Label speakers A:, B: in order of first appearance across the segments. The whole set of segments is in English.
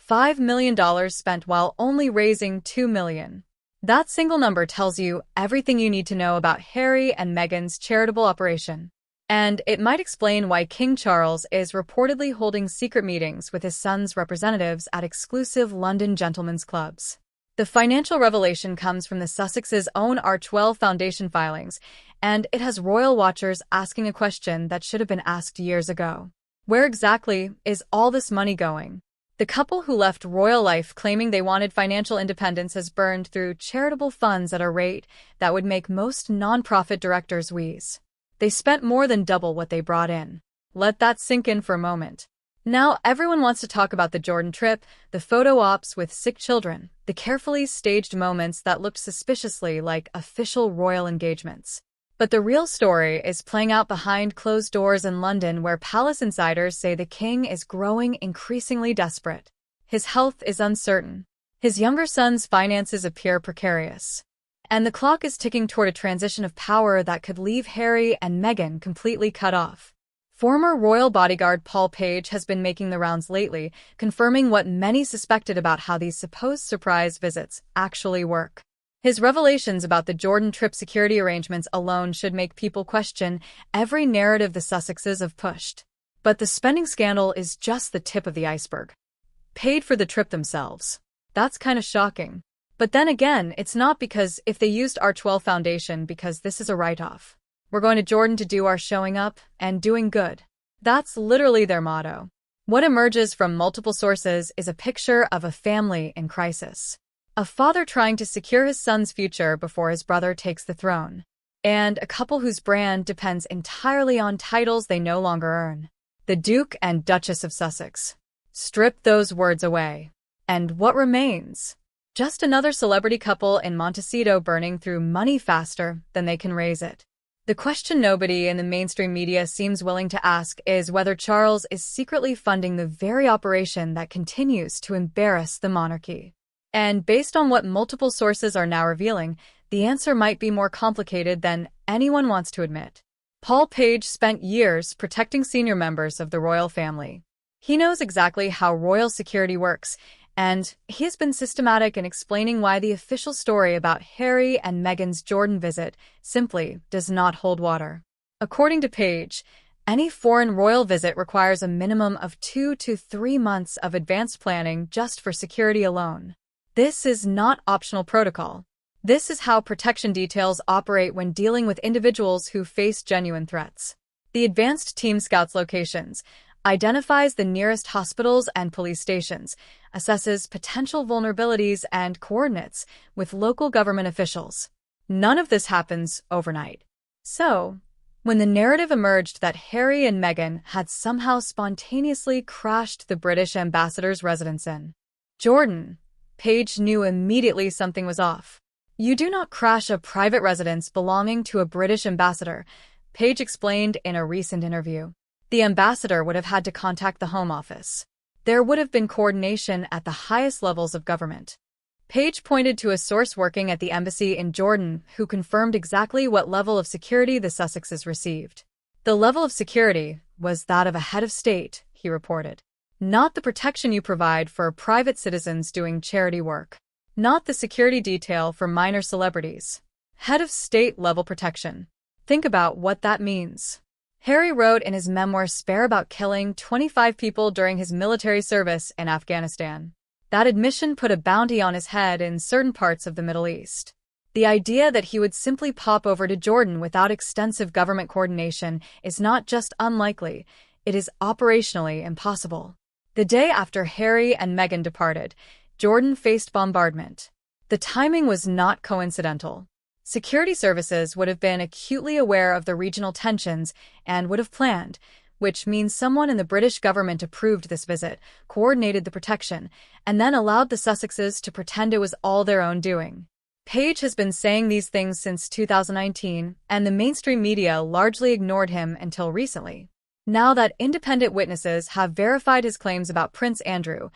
A: $5 million spent while only raising $2 million. That single number tells you everything you need to know about Harry and Meghan's charitable operation. And it might explain why King Charles is reportedly holding secret meetings with his son's representatives at exclusive London gentlemen's clubs. The financial revelation comes from the Sussexes' own Archewell Foundation filings, and it has royal watchers asking a question that should have been asked years ago. Where exactly is all this money going? The couple who left royal life claiming they wanted financial independence has burned through charitable funds at a rate that would make most non-profit directors wheeze. They spent more than double what they brought in. Let that sink in for a moment. Now everyone wants to talk about the Jordan trip, the photo ops with sick children, the carefully staged moments that looked suspiciously like official royal engagements. But the real story is playing out behind closed doors in London, where palace insiders say the king is growing increasingly desperate. His health is uncertain. His younger son's finances appear precarious. And the clock is ticking toward a transition of power that could leave Harry and Meghan completely cut off. Former royal bodyguard Paul Page has been making the rounds lately, confirming what many suspected about how these supposed surprise visits actually work. His revelations about the Jordan trip security arrangements alone should make people question every narrative the Sussexes have pushed. But the spending scandal is just the tip of the iceberg. Paid for the trip themselves. That's kind of shocking. But then again, it's not, because if they used Archewell Foundation because this is a write-off. We're going to Jordan to do our showing up and doing good. That's literally their motto. What emerges from multiple sources is a picture of a family in crisis. A father trying to secure his son's future before his brother takes the throne. And a couple whose brand depends entirely on titles they no longer earn. The Duke and Duchess of Sussex. Strip those words away. And what remains? Just another celebrity couple in Montecito burning through money faster than they can raise it. The question nobody in the mainstream media seems willing to ask is whether Charles is secretly funding the very operation that continues to embarrass the monarchy. And based on what multiple sources are now revealing, the answer might be more complicated than anyone wants to admit. Paul Page spent years protecting senior members of the royal family. He knows exactly how royal security works, and he has been systematic in explaining why the official story about Harry and Meghan's Jordan visit simply does not hold water. According to Page, any foreign royal visit requires a minimum of 2 to 3 months of advanced planning just for security alone. This is not optional protocol. This is how protection details operate when dealing with individuals who face genuine threats. The advanced team scouts locations, identifies the nearest hospitals and police stations, assesses potential vulnerabilities and coordinates with local government officials. None of this happens overnight. So, when the narrative emerged that Harry and Meghan had somehow spontaneously crashed the British ambassador's residence in Jordan, Page knew immediately something was off. You do not crash a private residence belonging to a British ambassador, Page explained in a recent interview. The ambassador would have had to contact the Home Office. There would have been coordination at the highest levels of government. Page pointed to a source working at the embassy in Jordan who confirmed exactly what level of security the Sussexes received. The level of security was that of a head of state, he reported. Not the protection you provide for private citizens doing charity work. Not the security detail for minor celebrities. Head of state level protection. Think about what that means. Harry wrote in his memoir Spare about killing 25 people during his military service in Afghanistan. That admission put a bounty on his head in certain parts of the Middle East. The idea that he would simply pop over to Jordan without extensive government coordination is not just unlikely, it is operationally impossible. The day after Harry and Meghan departed, Jordan faced bombardment. The timing was not coincidental. Security services would have been acutely aware of the regional tensions and would have planned, which means someone in the British government approved this visit, coordinated the protection, and then allowed the Sussexes to pretend it was all their own doing. Page has been saying these things since 2019, and the mainstream media largely ignored him until recently. Now that independent witnesses have verified his claims about Prince Andrew,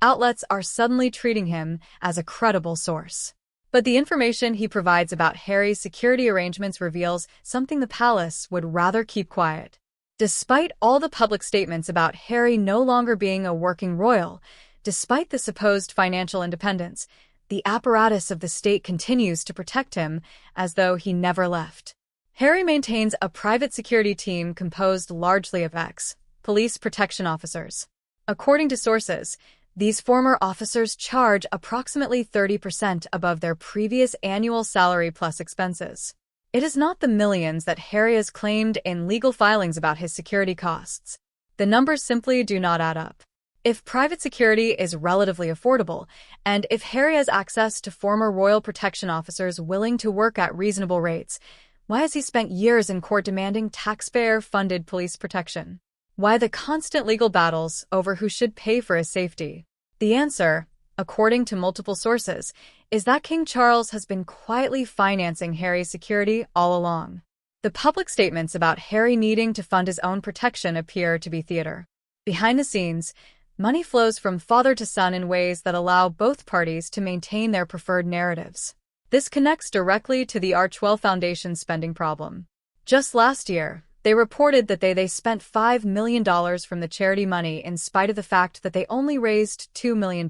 A: outlets are suddenly treating him as a credible source. But the information he provides about Harry's security arrangements reveals something the palace would rather keep quiet. Despite all the public statements about Harry no longer being a working royal, Despite the supposed financial independence, the apparatus of the state continues to protect him as though he never left. Harry maintains a private security team composed largely of ex-police protection officers. According to sources, these former officers charge approximately 30% above their previous annual salary plus expenses. It is not the millions that Harry has claimed in legal filings about his security costs. The numbers simply do not add up. If private security is relatively affordable, and if Harry has access to former royal protection officers willing to work at reasonable rates, why has he spent years in court demanding taxpayer-funded police protection? Why the constant legal battles over who should pay for his safety? The answer, according to multiple sources, is that King Charles has been quietly financing Harry's security all along. The public statements about Harry needing to fund his own protection appear to be theater. Behind the scenes, money flows from father to son in ways that allow both parties to maintain their preferred narratives. This connects directly to the Archewell Foundation's spending problem. Just last year, they reported that they spent $5 million from the charity money in spite of the fact that they only raised $2 million.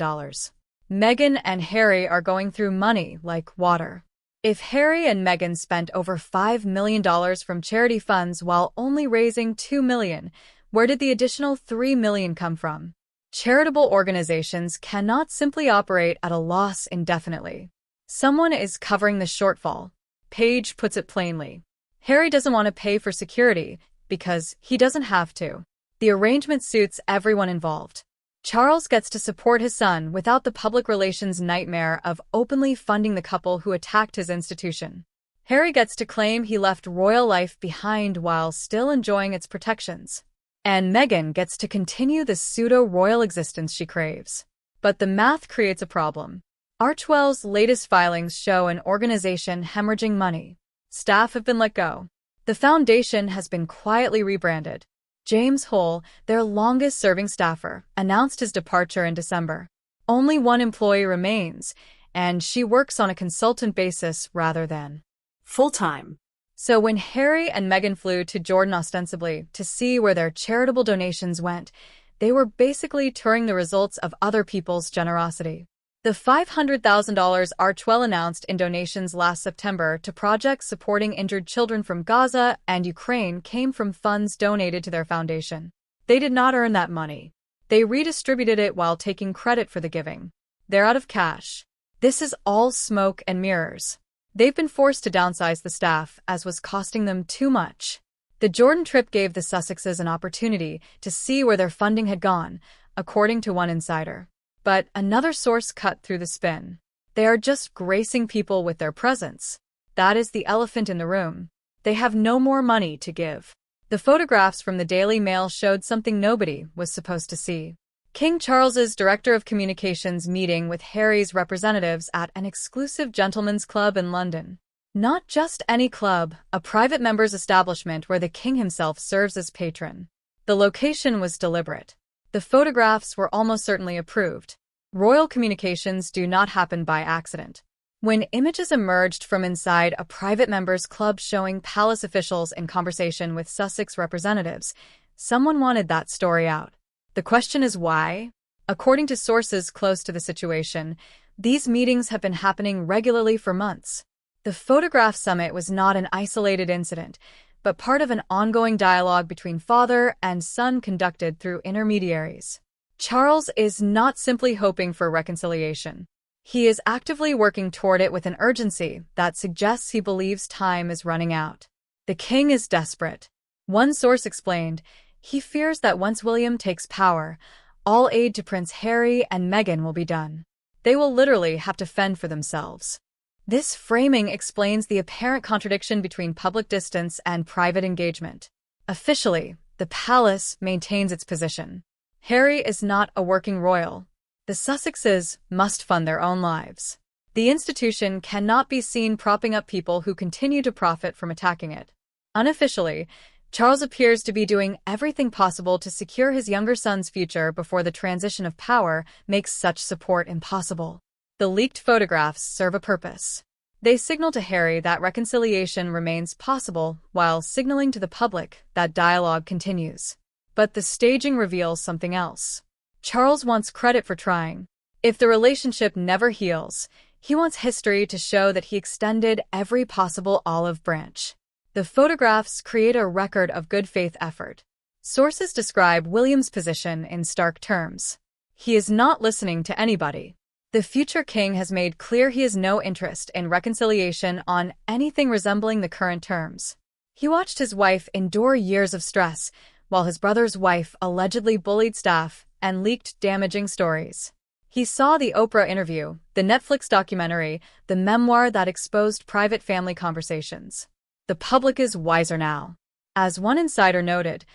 A: Meghan and Harry are going through money like water. If Harry and Meghan spent over $5 million from charity funds while only raising $2 million, where did the additional $3 million come from? Charitable organizations cannot simply operate at a loss indefinitely. Someone is covering the shortfall. Page puts it plainly. Harry doesn't want to pay for security because he doesn't have to. The arrangement suits everyone involved. Charles gets to support his son without the public relations nightmare of openly funding the couple who attacked his institution. Harry gets to claim he left royal life behind while still enjoying its protections. And Meghan gets to continue the pseudo-royal existence she craves. But the math creates a problem. Archewell's latest filings show an organization hemorrhaging money. Staff have been let go. The foundation has been quietly rebranded. James Hull, their longest-serving staffer, announced his departure in December. Only one employee remains, and she works on a consultant basis rather than
B: full-time.
A: So when Harry and Meghan flew to Jordan ostensibly to see where their charitable donations went, they were basically touring the results of other people's generosity. The $500,000 Archewell announced in donations last September to projects supporting injured children from Gaza and Ukraine came from funds donated to their foundation. They did not earn that money. They redistributed it while taking credit for the giving. They're out of cash. This is all smoke and mirrors. They've been forced to downsize the staff, as was costing them too much. The Jordan trip gave the Sussexes an opportunity to see where their funding had gone, according to one insider. But another source cut through the spin. They are just gracing people with their presence. That is the elephant in the room. They have no more money to give. The photographs from the Daily Mail showed something nobody was supposed to see. King Charles's director of communications meeting with Harry's representatives at an exclusive gentlemen's club in London. Not just any club, a private members' establishment where the king himself serves as patron. The location was deliberate. The photographs were almost certainly approved. Royal communications do not happen by accident. When images emerged from inside a private members' club showing palace officials in conversation with Sussex representatives, someone wanted that story out. The question is why? According to sources close to the situation, these meetings have been happening regularly for months. The photograph summit was not an isolated incident, but part of an ongoing dialogue between father and son conducted through intermediaries. Charles is not simply hoping for reconciliation. He is actively working toward it with an urgency that suggests he believes time is running out. The king is desperate. One source explained, he fears that once William takes power, all aid to Prince Harry and Meghan will be done. They will literally have to fend for themselves. This framing explains the apparent contradiction between public distance and private engagement. Officially, the palace maintains its position. Harry is not a working royal. The Sussexes must fund their own lives. The institution cannot be seen propping up people who continue to profit from attacking it. Unofficially, Charles appears to be doing everything possible to secure his younger son's future before the transition of power makes such support impossible. The leaked photographs serve a purpose. They signal to Harry that reconciliation remains possible while signaling to the public that dialogue continues. But the staging reveals something else. Charles wants credit for trying. If the relationship never heals, he wants history to show that he extended every possible olive branch. The photographs create a record of good faith effort. Sources describe William's position in stark terms. He is not listening to anybody. The future king has made clear he has no interest in reconciliation on anything resembling the current terms. He watched his wife endure years of stress, while his brother's wife allegedly bullied staff and leaked damaging stories. He saw the Oprah interview, the Netflix documentary, the memoir that exposed private family conversations. The public is wiser now. As one insider noted,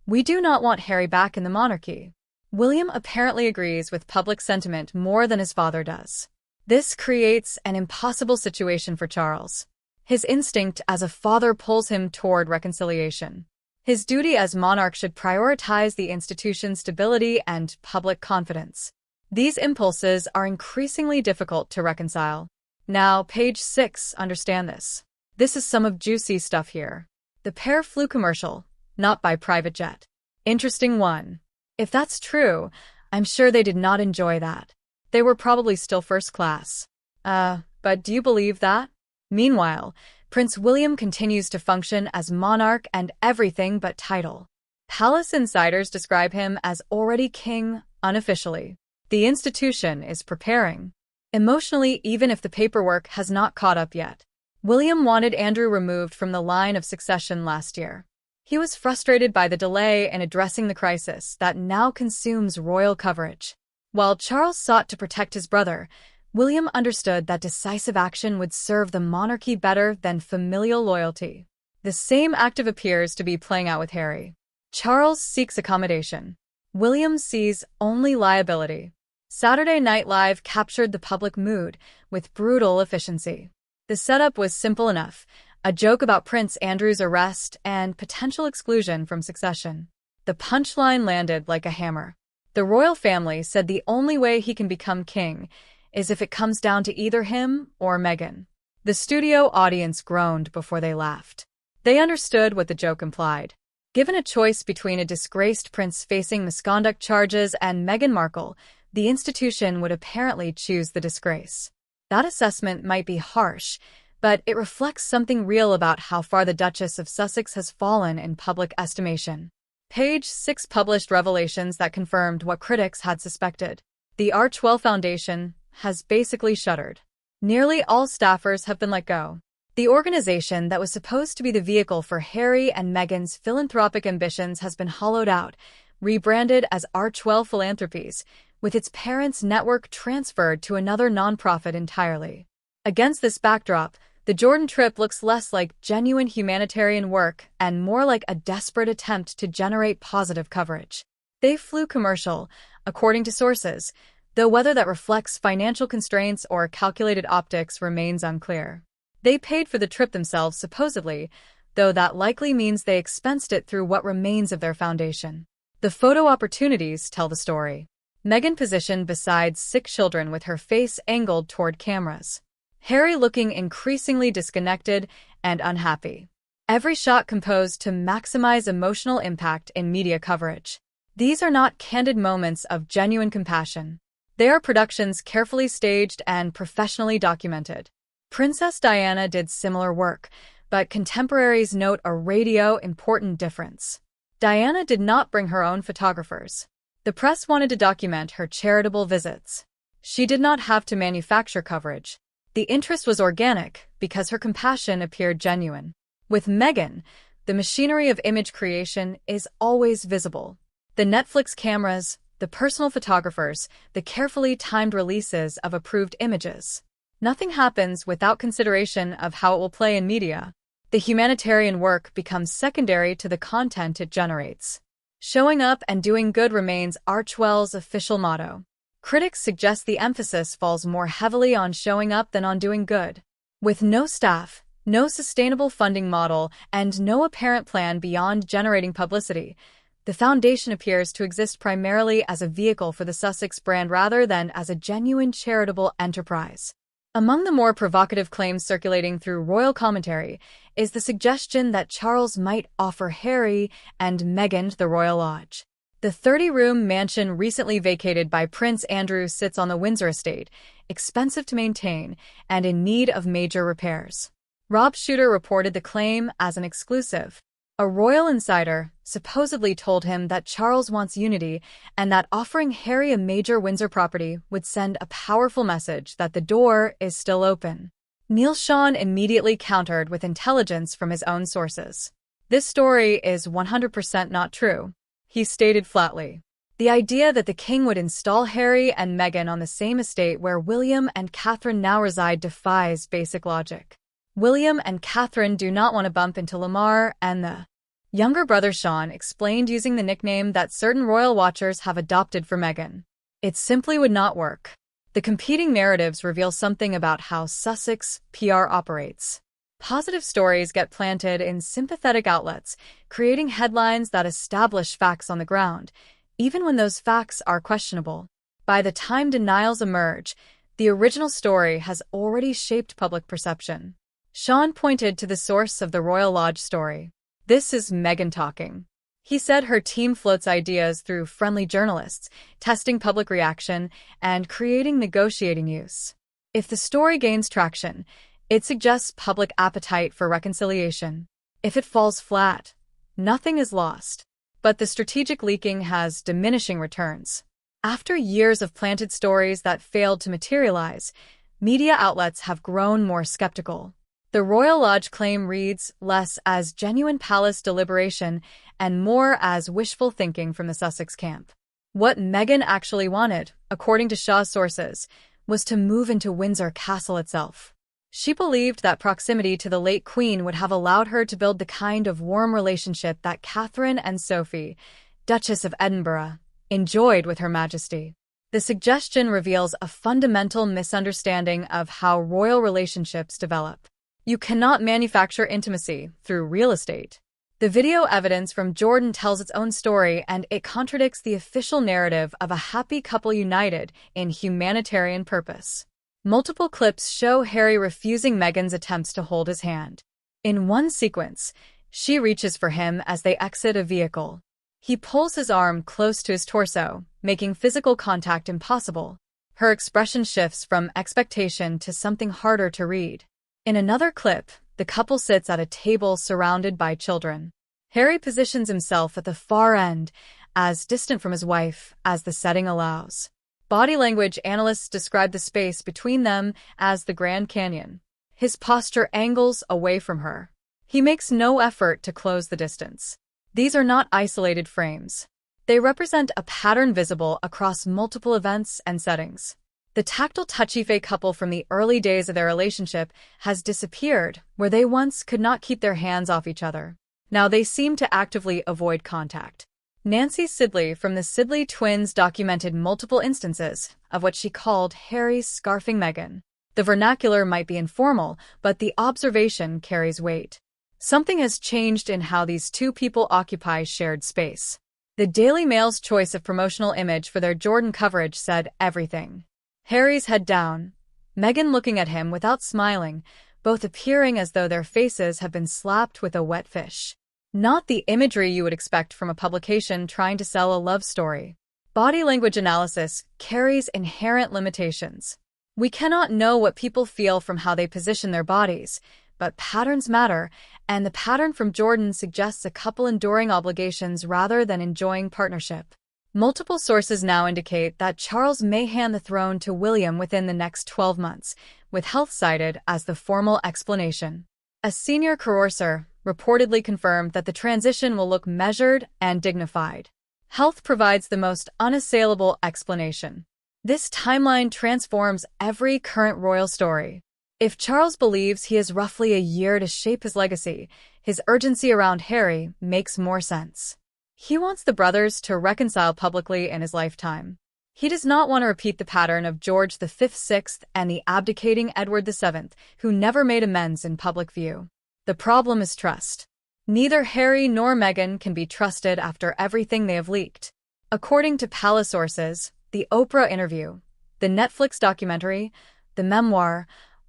A: "We do not want Harry back in the monarchy." William apparently agrees with public sentiment more than his father does. This creates an impossible situation for Charles. His instinct as a father pulls him toward reconciliation. His duty as monarch should prioritize the institution's stability and public confidence. These impulses are increasingly difficult to reconcile. Now, page 6, understand this. This is some of juicy stuff here. The pair flew commercial, not by private jet. Interesting one. If that's true, I'm sure they did not enjoy that. They were probably still first class. But do you believe that? Meanwhile, Prince William continues to function as monarch and everything but title. Palace insiders describe him as already king, unofficially. The institution is preparing. Emotionally, even if the paperwork has not caught up yet. William wanted Andrew removed from the line of succession last year. He was frustrated by the delay in addressing the crisis that now consumes royal coverage. While Charles sought to protect his brother, William understood that decisive action would serve the monarchy better than familial loyalty. The same active appears to be playing out with Harry. Charles seeks accommodation. William sees only liability. Saturday Night Live captured the public mood with brutal efficiency. The setup was simple enough. A joke about Prince Andrew's arrest and potential exclusion from succession. The punchline landed like a hammer. The royal family said the only way he can become king is if it comes down to either him or Meghan. The studio audience groaned before they laughed. They understood what the joke implied. Given a choice between a disgraced prince facing misconduct charges and Meghan Markle, the institution would apparently choose the disgrace. That assessment might be harsh, but it reflects something real about how far the Duchess of Sussex has fallen in public estimation. Page 6 published revelations that confirmed what critics had suspected. The Archewell Foundation has basically shuttered. Nearly all staffers have been let go. The organization that was supposed to be the vehicle for Harry and Meghan's philanthropic ambitions has been hollowed out, rebranded as Archewell Philanthropies, with its parents' network transferred to another nonprofit entirely. Against this backdrop, the Jordan trip looks less like genuine humanitarian work and more like a desperate attempt to generate positive coverage. They flew commercial, according to sources, though whether that reflects financial constraints or calculated optics remains unclear. They paid for the trip themselves, supposedly, though that likely means they expensed it through what remains of their foundation. The photo opportunities tell the story. Meghan positioned beside sick children with her face angled toward cameras. Harry looking increasingly disconnected and unhappy. Every shot composed to maximize emotional impact in media coverage. These are not candid moments of genuine compassion. They are productions carefully staged and professionally documented. Princess Diana did similar work, but contemporaries note a important difference. Diana did not bring her own photographers. The press wanted to document her charitable visits. She did not have to manufacture coverage. The interest was organic because her compassion appeared genuine. With Meghan, the machinery of image creation is always visible. The Netflix cameras, the personal photographers, the carefully timed releases of approved images. Nothing happens without consideration of how it will play in media. The humanitarian work becomes secondary to the content it generates. Showing up and doing good remains Archewell's official motto. Critics suggest the emphasis falls more heavily on showing up than on doing good. With no staff, no sustainable funding model, and no apparent plan beyond generating publicity, the foundation appears to exist primarily as a vehicle for the Sussex brand rather than as a genuine charitable enterprise. Among the more provocative claims circulating through royal commentary is the suggestion that Charles might offer Harry and Meghan the Royal Lodge. The 30-room mansion recently vacated by Prince Andrew sits on the Windsor estate, expensive to maintain and in need of major repairs. Rob Shooter reported the claim as an exclusive. A royal insider supposedly told him that Charles wants unity and that offering Harry a major Windsor property would send a powerful message that the door is still open. Neil Sean immediately countered with intelligence from his own sources. This story is 100% not true. He stated flatly, "The idea that the king would install Harry and Meghan on the same estate where William and Catherine now reside defies basic logic. William and Catherine do not want to bump into Lamar, and the younger brother Sean explained using the nickname that certain royal watchers have adopted for Meghan. It simply would not work." The competing narratives reveal something about how Sussex PR operates. Positive stories get planted in sympathetic outlets, creating headlines that establish facts on the ground, even when those facts are questionable. By the time denials emerge, the original story has already shaped public perception. Sean pointed to the source of the Royal Lodge story. "This is Meghan talking." He said her team floats ideas through friendly journalists, testing public reaction and creating negotiating use. If the story gains traction, it suggests public appetite for reconciliation. If it falls flat, nothing is lost. But the strategic leaking has diminishing returns. After years of planted stories that failed to materialize, media outlets have grown more skeptical. The Royal Lodge claim reads less as genuine palace deliberation and more as wishful thinking from the Sussex camp. What Meghan actually wanted, according to Shaw's sources, was to move into Windsor Castle itself. She believed that proximity to the late Queen would have allowed her to build the kind of warm relationship that Catherine and Sophie, Duchess of Edinburgh, enjoyed with Her Majesty. The suggestion reveals a fundamental misunderstanding of how royal relationships develop. You cannot manufacture intimacy through real estate. The video evidence from Jordan tells its own story, and it contradicts the official narrative of a happy couple united in humanitarian purpose. Multiple clips show Harry refusing Meghan's attempts to hold his hand. In one sequence, she reaches for him as they exit a vehicle. He pulls his arm close to his torso, making physical contact impossible. Her expression shifts from expectation to something harder to read. In another clip, the couple sits at a table surrounded by children. Harry positions himself at the far end, as distant from his wife as the setting allows. Body language analysts describe the space between them as the Grand Canyon. His posture angles away from her. He makes no effort to close the distance. These are not isolated frames. They represent a pattern visible across multiple events and settings. The tactile touchy-feely couple from the early days of their relationship has disappeared, where they once could not keep their hands off each other. Now they seem to actively avoid contact. Nancy Sidley from the Sidley twins documented multiple instances of what she called Harry scarfing Meghan. The vernacular might be informal, but the observation carries weight. Something has changed in how these two people occupy shared space. The Daily Mail's choice of promotional image for their Jordan coverage said everything. Harry's head down, Meghan looking at him without smiling, both appearing as though their faces have been slapped with a wet fish. Not the imagery you would expect from a publication trying to sell a love story. Body language analysis carries inherent limitations. We cannot know what people feel from how they position their bodies, but patterns matter, and the pattern from Jordan suggests a couple enduring obligations rather than enjoying partnership. Multiple sources now indicate that Charles may hand the throne to William within the next 12 months, with health cited as the formal explanation. A senior courtier reportedly confirmed that the transition will look measured and dignified. Health provides the most unassailable explanation. This timeline transforms every current royal story. If Charles believes he has roughly a year to shape his legacy, his urgency around Harry makes more sense. He wants the brothers to reconcile publicly in his lifetime. He does not want to repeat the pattern of George V, VI, and the abdicating Edward VII, who never made amends in public view. The problem is trust. Neither Harry nor Meghan can be trusted after everything they have leaked. According to palace sources, the Oprah interview, the Netflix documentary, the memoir,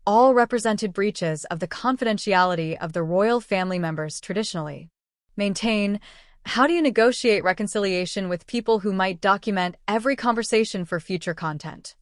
A: all represented breaches of the confidentiality of the royal family members traditionally maintain How do you negotiate reconciliation with people who might document every conversation for future content?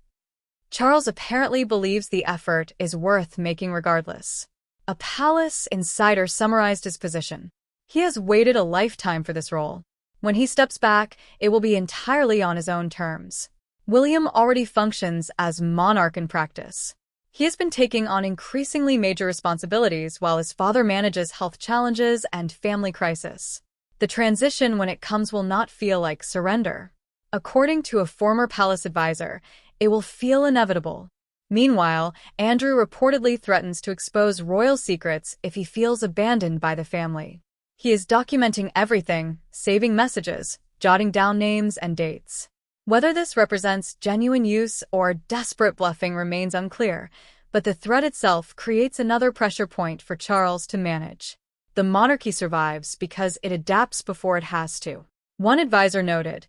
A: Charles apparently believes the effort is worth making regardless. A palace insider summarized his position. He has waited a lifetime for this role. When he steps back, it will be entirely on his own terms. William already functions as monarch in practice. He has been taking on increasingly major responsibilities while his father manages health challenges and family crisis. The transition when it comes will not feel like surrender. According to a former palace advisor, it will feel inevitable. Meanwhile, Andrew reportedly threatens to expose royal secrets if he feels abandoned by the family. He is documenting everything, saving messages, jotting down names and dates. Whether this represents genuine use or desperate bluffing remains unclear, but the threat itself creates another pressure point for Charles to manage. The monarchy survives because it adapts before it has to. One advisor noted,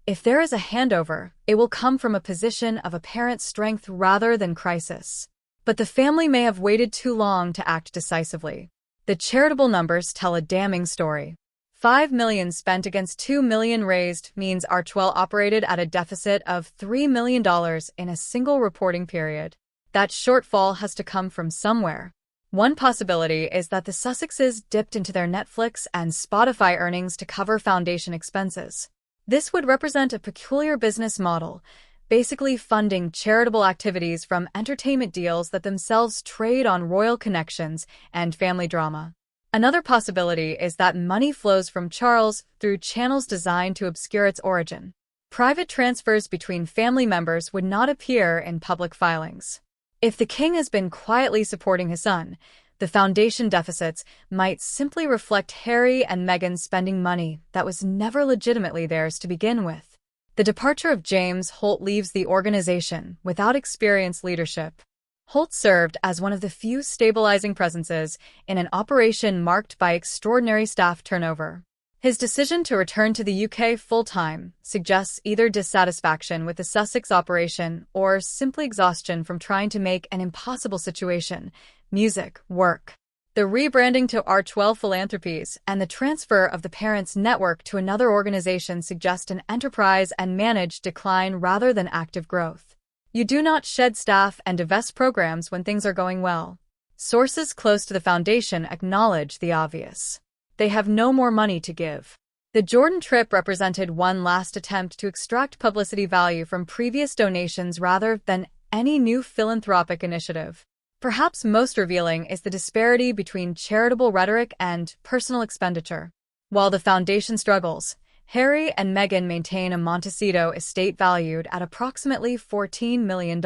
A: if there is a handover, it will come from a position of apparent strength rather than crisis. But the family may have waited too long to act decisively. The charitable numbers tell a damning story. 5 million spent against 2 million raised means Archewell operated at a deficit of $3 million in a single reporting period. That shortfall has to come from somewhere. One possibility is that the Sussexes dipped into their Netflix and Spotify earnings to cover foundation expenses. This would represent a peculiar business model, basically funding charitable activities from entertainment deals that themselves trade on royal connections and family drama. Another possibility is that money flows from Charles through channels designed to obscure its origin. Private transfers between family members would not appear in public filings. If the king has been quietly supporting his son, the foundation deficits might simply reflect Harry and Meghan spending money that was never legitimately theirs to begin with. The departure of James Holt leaves the organization without experienced leadership. Holt served as one of the few stabilizing presences in an operation marked by extraordinary staff turnover. His decision to return to the UK full-time suggests either dissatisfaction with the Sussex operation or simply exhaustion from trying to make an impossible situation, music, work. The rebranding to Archewell Philanthropies and the transfer of the parent's network to another organization suggest an enterprise and managed decline rather than active growth. You do not shed staff and divest programs when things are going well. Sources close to the foundation acknowledge the obvious. They have no more money to give. The Jordan trip represented one last attempt to extract publicity value from previous donations rather than any new philanthropic initiative. Perhaps most revealing is the disparity between charitable rhetoric and personal expenditure. While the foundation struggles, Harry and Meghan maintain a Montecito estate valued at approximately $14 million.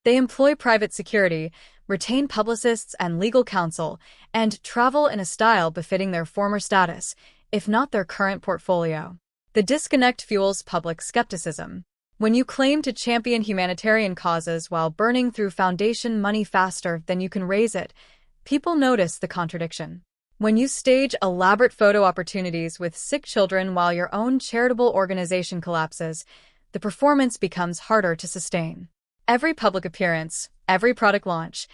A: They employ private security, retain publicists and legal counsel, and travel in a style befitting their former status, if not their current portfolio. The disconnect fuels public skepticism. When you claim to champion humanitarian causes while burning through foundation money faster than you can raise it, people notice the contradiction. When you stage elaborate photo opportunities with sick children while your own charitable organization collapses, the performance becomes harder to sustain. Every public appearance, every product launch,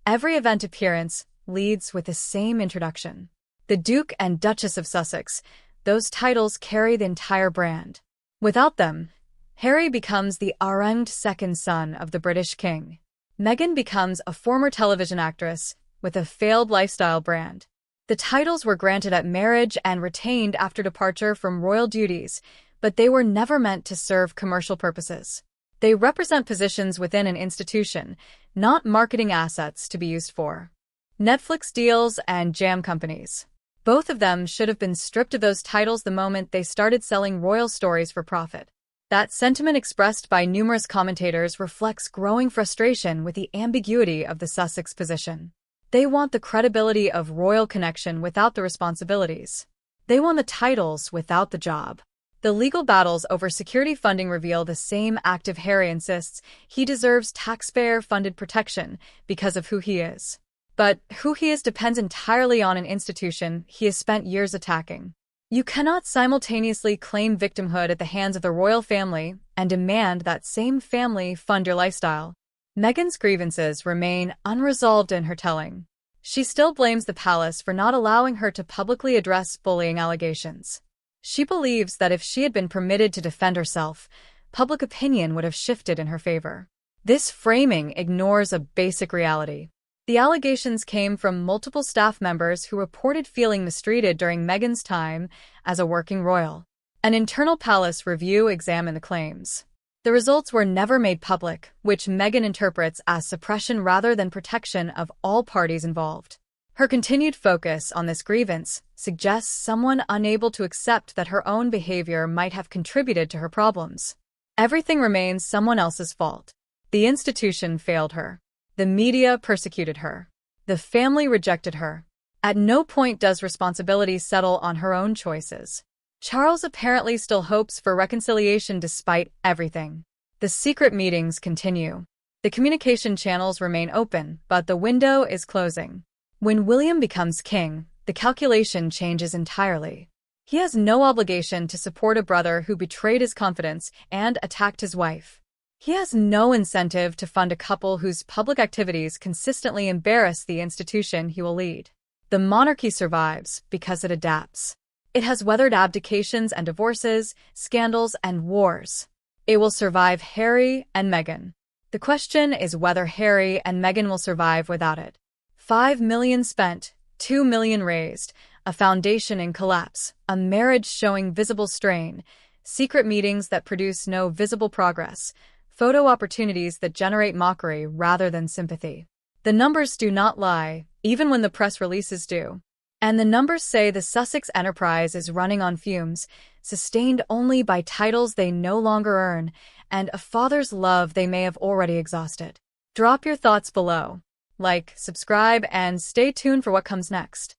A: every event appearance leads with the same introduction. The Duke and Duchess of Sussex, those titles carry the entire brand. Without them, Harry becomes the arranged second son of the British king. Meghan becomes a former television actress with a failed lifestyle brand. The titles were granted at marriage and retained after departure from royal duties, but they were never meant to serve commercial purposes. They represent positions within an institution, not marketing assets to be used for Netflix deals and jam companies. Both of them should have been stripped of those titles the moment they started selling royal stories for profit. That sentiment expressed by numerous commentators reflects growing frustration with the ambiguity of the Sussex position. They want the credibility of royal connection without the responsibilities. They want the titles without the job. The legal battles over security funding reveal the same active Harry insists he deserves taxpayer-funded protection because of who he is. But who he is depends entirely on an institution he has spent years attacking. You cannot simultaneously claim victimhood at the hands of the royal family and demand that same family fund your lifestyle. Meghan's grievances remain unresolved in her telling. She still blames the palace for not allowing her to publicly address bullying allegations. She believes that if she had been permitted to defend herself, public opinion would have shifted in her favor. This framing ignores a basic reality. The allegations came from multiple staff members who reported feeling mistreated during Meghan's time as a working royal. An internal palace review examined the claims. The results were never made public, which Meghan interprets as suppression rather than protection of all parties involved. Her continued focus on this grievance suggests someone unable to accept that her own behavior might have contributed to her problems. Everything remains someone else's fault. The institution failed her. The media persecuted her. The family rejected her. At no point does responsibility settle on her own choices. Charles apparently still hopes for reconciliation despite everything. The secret meetings continue. The communication channels remain open, but the window is closing. When William becomes king, the calculation changes entirely. He has no obligation to support a brother who betrayed his confidence and attacked his wife. He has no incentive to fund a couple whose public activities consistently embarrass the institution he will lead. The monarchy survives because it adapts. It has weathered abdications and divorces, scandals and wars. It will survive Harry and Meghan. The question is whether Harry and Meghan will survive without it. 5 million spent, 2 million raised, a foundation in collapse, a marriage showing visible strain, secret meetings that produce no visible progress, photo opportunities that generate mockery rather than sympathy. The numbers do not lie, even when the press releases do. And the numbers say the Sussex enterprise is running on fumes, sustained only by titles they no longer earn, and a father's love they may have already exhausted. Drop your thoughts below. Like, subscribe, and stay tuned for what comes next.